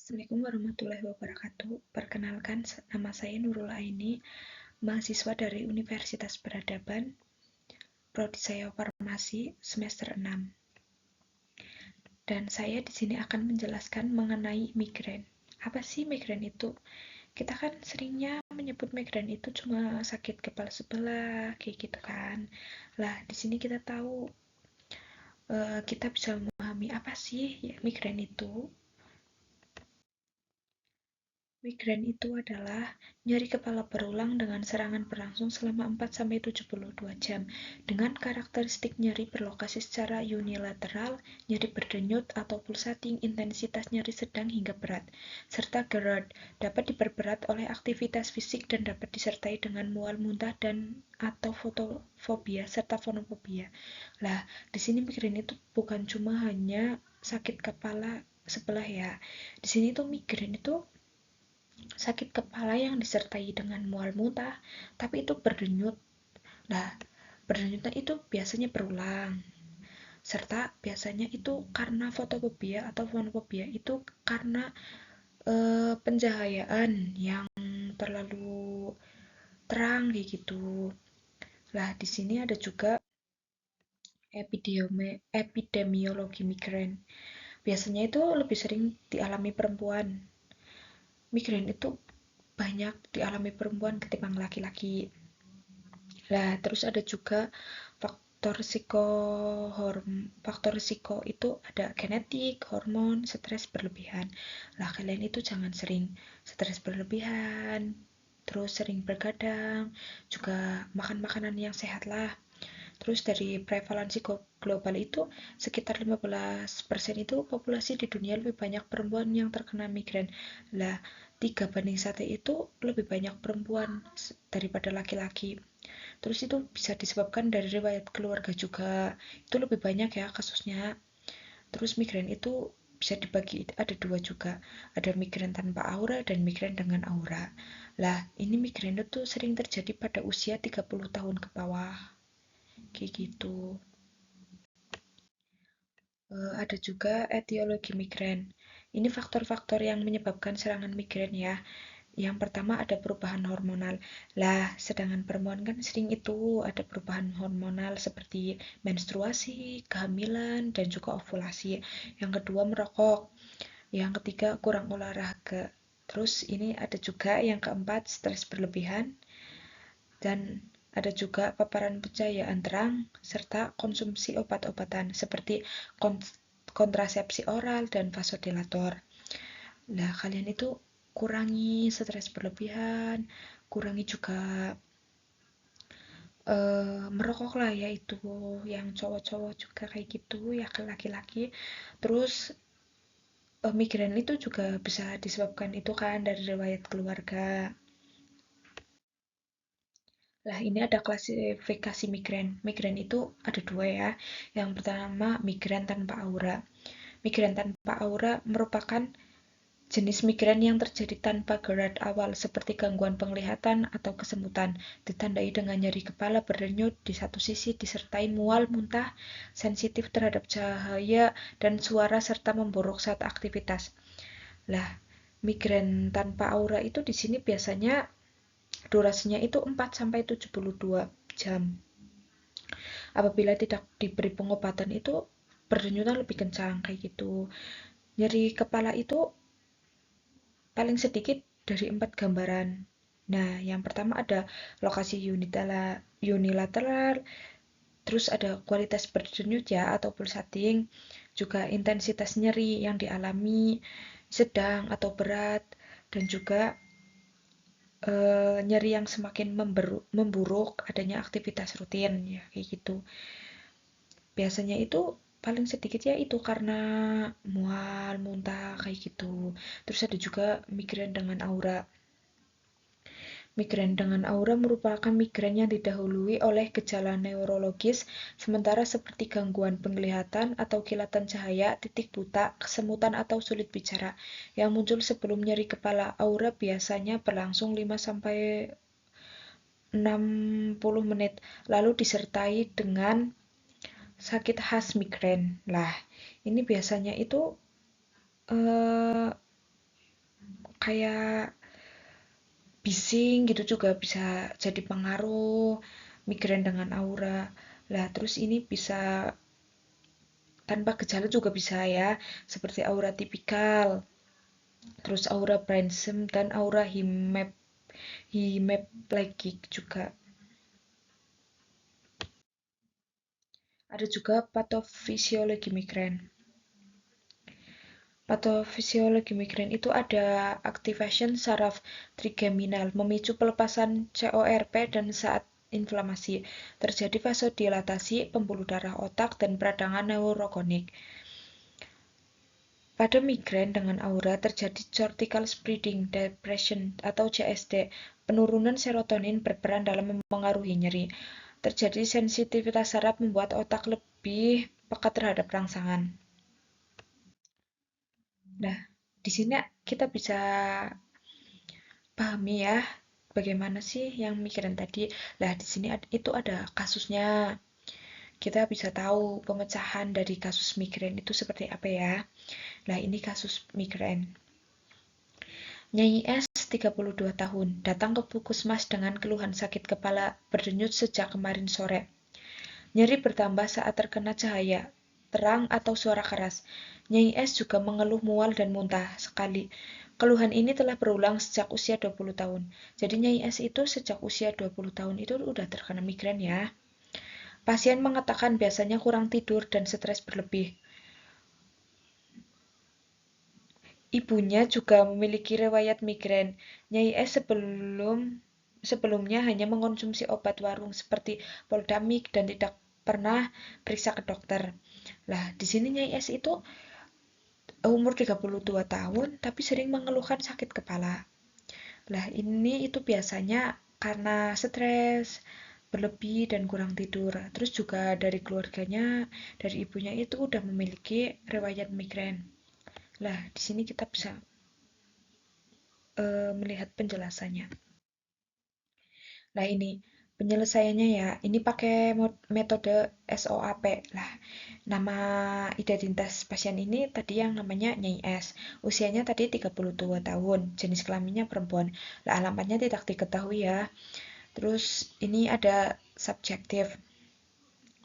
Assalamualaikum warahmatullahi wabarakatuh. Perkenalkan, nama saya Nurul Aini, mahasiswa dari Universitas Peradaban, Prodi saya Farmasi, semester 6. Dan saya di sini akan menjelaskan mengenai migrain. Apa sih migrain itu? Kita kan seringnya menyebut migrain itu cuma sakit kepala sebelah, kayak gitu kan. Lah, di sini kita tahu, kita bisa memahami apa sih ya, migrain itu. Migrain itu adalah nyeri kepala berulang dengan serangan berlangsung selama 4-72 jam, dengan karakteristik nyeri berlokasi secara unilateral, nyeri berdenyut atau pulsating, intensitas nyeri sedang hingga berat, serta GERD, dapat diperberat oleh aktivitas fisik dan dapat disertai dengan mual muntah dan atau fotofobia serta fonofobia. Lah, di sini migrain itu bukan cuma hanya sakit kepala sebelah ya. Di sini tuh migrain itu sakit kepala yang disertai dengan mual muntah, tapi itu berdenyut. Nah, berdenyutnya itu biasanya berulang. Serta biasanya itu karena fotofobia atau fonofobia itu karena pencahayaan yang terlalu terang kayak gitu. Lah, di sini ada juga epidemiologi migrain. Biasanya itu lebih sering dialami perempuan. Migrain itu banyak dialami perempuan ketimbang laki-laki. Nah, terus ada juga faktor risiko itu ada genetik, hormon, stres berlebihan. Lah, kalian itu jangan sering stres berlebihan, terus sering bergadang, juga makan makanan yang sehat lah. Terus dari prevalensi global itu sekitar 15% itu populasi di dunia lebih banyak perempuan yang terkena migrain. Lah, 3:1 itu lebih banyak perempuan daripada laki-laki. Terus itu bisa disebabkan dari riwayat keluarga juga. Itu lebih banyak ya kasusnya. Terus migrain itu bisa dibagi ada dua juga. Ada migrain tanpa aura dan migrain dengan aura. Lah, ini migrain itu sering terjadi pada usia 30 tahun ke bawah. Kayak gitu. Ada juga etiologi migrain. Ini faktor-faktor yang menyebabkan serangan migrain ya. Yang pertama ada perubahan hormonal. Lah, sedangkan perempuan kan sering itu ada perubahan hormonal seperti menstruasi, kehamilan, dan juga ovulasi. Yang kedua merokok. Yang ketiga kurang olahraga. Terus ini ada juga yang keempat stres berlebihan. Dan ada juga paparan pencahayaan terang serta konsumsi obat-obatan seperti kontrasepsi oral dan vasodilator. Nah, kalian itu kurangi stres berlebihan, kurangi juga merokok lah ya itu yang cowok-cowok juga kayak gitu ya ke laki-laki. Terus migrain itu juga bisa disebabkan itu kan dari riwayat keluarga. Lah, ini ada klasifikasi migrain. Migrain itu ada dua ya. Yang pertama, migrain tanpa aura. Migrain tanpa aura merupakan jenis migrain yang terjadi tanpa gejala awal seperti gangguan penglihatan atau kesemutan, ditandai dengan nyeri kepala berdenyut di satu sisi disertai mual muntah, sensitif terhadap cahaya dan suara serta memburuk saat aktivitas. Lah, migrain tanpa aura itu di sini biasanya durasinya itu 4-72 jam. Apabila tidak diberi pengobatan itu berdenyutan lebih kencang kayak gitu. Nyeri kepala itu paling sedikit dari 4 gambaran. Nah, yang pertama ada lokasi unilateral, terus ada kualitas berdenyut ya atau pulsating, juga intensitas nyeri yang dialami sedang atau berat, dan juga nyeri yang semakin memburuk adanya aktivitas rutin ya kayak gitu. Biasanya itu paling sedikit ya itu karena mual, muntah kayak gitu. Terus ada juga migrain dengan aura. Migrain dengan aura merupakan migrain yang didahului oleh gejala neurologis sementara seperti gangguan penglihatan atau kilatan cahaya, titik buta, kesemutan atau sulit bicara yang muncul sebelum nyeri kepala. Aura biasanya berlangsung 5-60 menit lalu disertai dengan sakit khas migrain. Lah, ini biasanya itu eh, kayak bising gitu juga bisa jadi pengaruh migrain dengan aura. Lah, terus ini bisa tanpa gejala juga bisa ya, seperti aura tipikal, terus aura Branson dan aura hemiplegic juga. Ada juga patofisiologi migrain. Patofisiologi migrain itu ada activation saraf trigeminal, memicu pelepasan CORP dan saat inflamasi, terjadi vasodilatasi, pembuluh darah otak, dan peradangan neurogenik. Pada migrain dengan aura terjadi cortical spreading depression atau CSD, penurunan serotonin berperan dalam mempengaruhi nyeri. Terjadi sensitivitas saraf membuat otak lebih peka terhadap rangsangan. Nah, di sini kita bisa pahami ya bagaimana sih yang mikirin tadi. Nah, di sini itu ada kasusnya. Kita bisa tahu pemecahan dari kasus migrain itu seperti apa ya. Nah, ini kasus migrain. Nyai S, 32 tahun, datang ke puskesmas dengan keluhan sakit kepala berdenyut sejak kemarin sore. Nyeri bertambah saat terkena cahaya terang atau suara keras. Nyai S juga mengeluh mual dan muntah sekali. Keluhan ini telah berulang sejak usia 20 tahun. Jadi Nyai S itu sejak usia 20 tahun itu udah terkena migrain ya. Pasien mengatakan biasanya kurang tidur dan stres berlebih. Ibunya juga memiliki riwayat migrain. Nyai S sebelumnya hanya mengonsumsi obat warung seperti Poldamik dan tidak pernah periksa ke dokter. Lah, di sini Nyai S itu umur 32 tahun tapi sering mengeluhkan sakit kepala. Lah, ini itu biasanya karena stres, berlebih dan kurang tidur. Terus juga dari keluarganya, dari ibunya itu udah memiliki riwayat migrain. Lah, di sini kita bisa melihat penjelasannya. Nah, ini penyelesaiannya ya. Ini pakai metode SOAP. Lah, nama identitas pasien ini tadi yang namanya Nyai S. Usianya tadi 32 tahun, jenis kelaminnya perempuan. Lah, alamatnya tidak diketahui ya. Terus ini ada subjektif.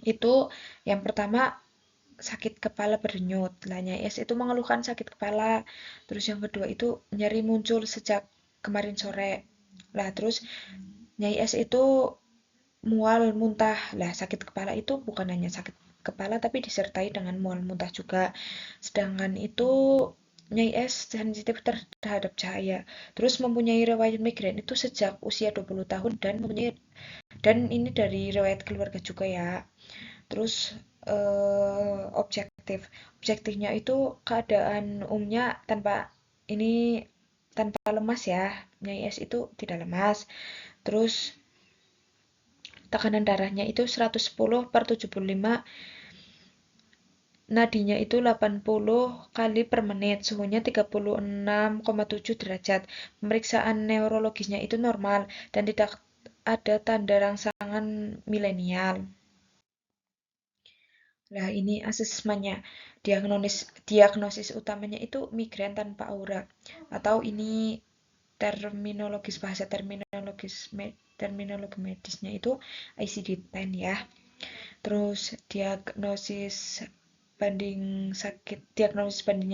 Itu yang pertama sakit kepala berdenyut. Lah, Nyai S itu mengeluhkan sakit kepala. Terus yang kedua itu nyeri muncul sejak kemarin sore. Lah, terus Nyai S itu mual muntah. Lah, sakit kepala itu bukan hanya sakit kepala tapi disertai dengan mual muntah juga. Sedangkan itu Nyai S sensitif terhadap cahaya. Terus mempunyai riwayat migrain itu sejak usia 20 tahun dan ini dari riwayat keluarga juga ya. Terus objektif. Objektifnya itu keadaan umumnya tanpa lemas ya. Nyai S itu tidak lemas. Terus tekanan darahnya itu 110/75, nadinya itu 80 kali per menit, suhunya 36,7 derajat. Pemeriksaan neurologisnya itu normal dan tidak ada tanda rangsangan milenial. Nah, ini asesmennya. Diagnosis utamanya itu migrain tanpa aura atau ini terminologi medisnya itu ICD-10 ya. Terus diagnosis bandingnya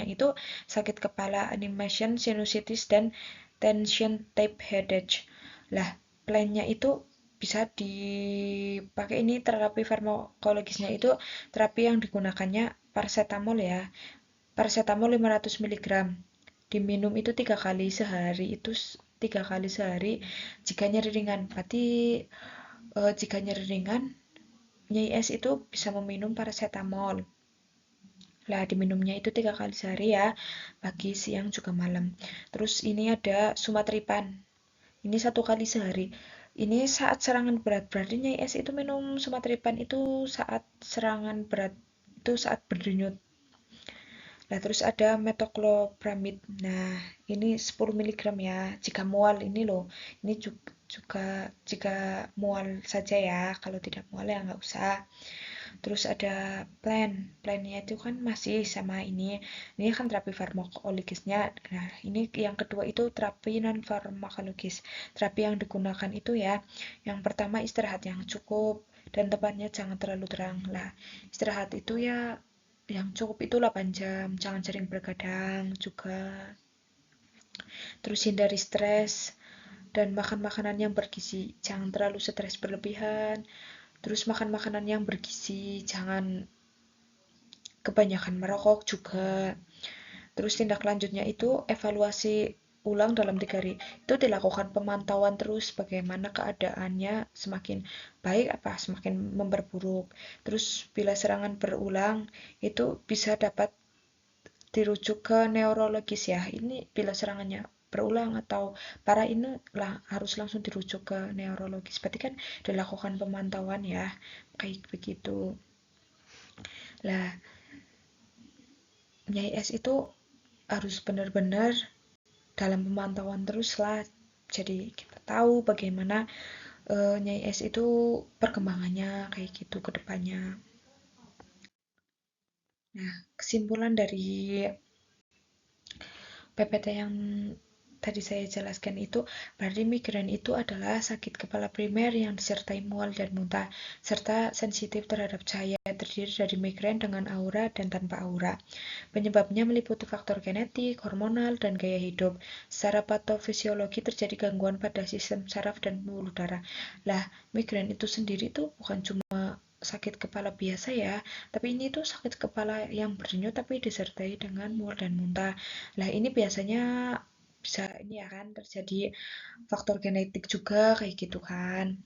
itu sakit kepala, animation, sinusitis, dan tension type headache. Lah, plannya itu bisa dipakai ini terapi farmakologisnya itu terapi yang digunakannya paracetamol ya. Paracetamol 500 mg. Diminum itu 3 kali sehari jika nyeri ringan. Berarti jika nyeri ringan Nyai S itu bisa meminum paracetamol. Lah, diminumnya itu 3 kali sehari ya, pagi, siang, juga malam. Terus ini ada sumatripan. Ini 1 kali sehari. Ini saat serangan berat. Berarti Nyai S itu minum sumatripan itu saat serangan berat, itu saat berdenyut. Nah, terus ada metoclopramid. Nah, ini 10 mg ya. Jika mual ini loh. Ini juga jika mual saja ya. Kalau tidak mual ya nggak usah. Terus ada plannya itu kan masih sama ini kan terapi farmakologisnya. Nah, ini yang kedua itu terapi non farmakologis. Terapi yang digunakan itu ya, yang pertama istirahat yang cukup dan tempatnya jangan terlalu terang lah. Istirahat itu ya yang cukup itu 8 jam, jangan sering bergadang juga. Terus hindari stres dan makan makanan yang bergizi, jangan terlalu stres berlebihan. Terus makan makanan yang bergizi, jangan kebanyakan merokok juga. Terus tindak lanjutnya itu evaluasi ulang dalam 3 hari. Itu dilakukan pemantauan terus bagaimana keadaannya semakin baik apa semakin memperburuk. Terus bila serangan berulang itu bisa dapat dirujuk ke neurologis ya. Ini bila serangannya berulang atau parah ini lah harus langsung dirujuk ke neurologis. Berarti kan dilakukan pemantauan ya, kayak begitu. Lah, Nyai S itu harus benar-benar dalam pemantauan terus lah. Jadi kita tahu bagaimana Nyai S itu perkembangannya kayak gitu ke depannya. Nah, kesimpulan dari PPT yang tadi saya jelaskan itu berarti migrain itu adalah sakit kepala primer yang disertai mual dan muntah serta sensitif terhadap cahaya, terdiri dari migrain dengan aura dan tanpa aura. Penyebabnya meliputi faktor genetik, hormonal, dan gaya hidup. Secara patofisiologi terjadi gangguan pada sistem saraf dan pembuluh darah. Lah, migrain itu sendiri tuh bukan cuma sakit kepala biasa ya, tapi ini tuh sakit kepala yang berdenyut tapi disertai dengan mual dan muntah. Lah, ini biasanya bisa ini ya kan terjadi faktor genetik juga kayak gitu kan.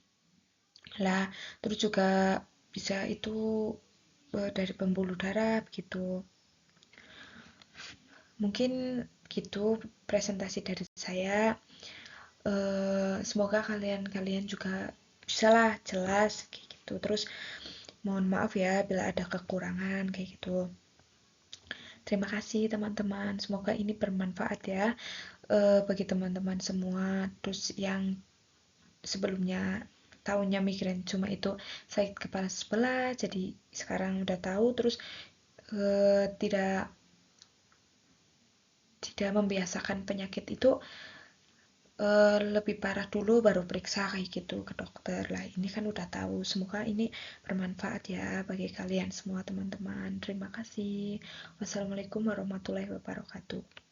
Lah, terus juga bisa itu dari pembuluh darah begitu. Mungkin gitu presentasi dari saya. Semoga kalian juga bisalah jelas kayak gitu. Terus mohon maaf ya bila ada kekurangan kayak gitu. Terima kasih teman-teman. Semoga ini bermanfaat ya bagi teman-teman semua. Terus yang sebelumnya tahunya migrain cuma itu sakit kepala sebelah, jadi sekarang udah tahu. Terus tidak tidak membiasakan penyakit itu lebih parah dulu baru periksa kayak gitu ke dokter lah. Ini kan udah tahu. Semoga ini bermanfaat ya bagi kalian semua teman-teman. Terima kasih. Wassalamualaikum warahmatullahi wabarakatuh.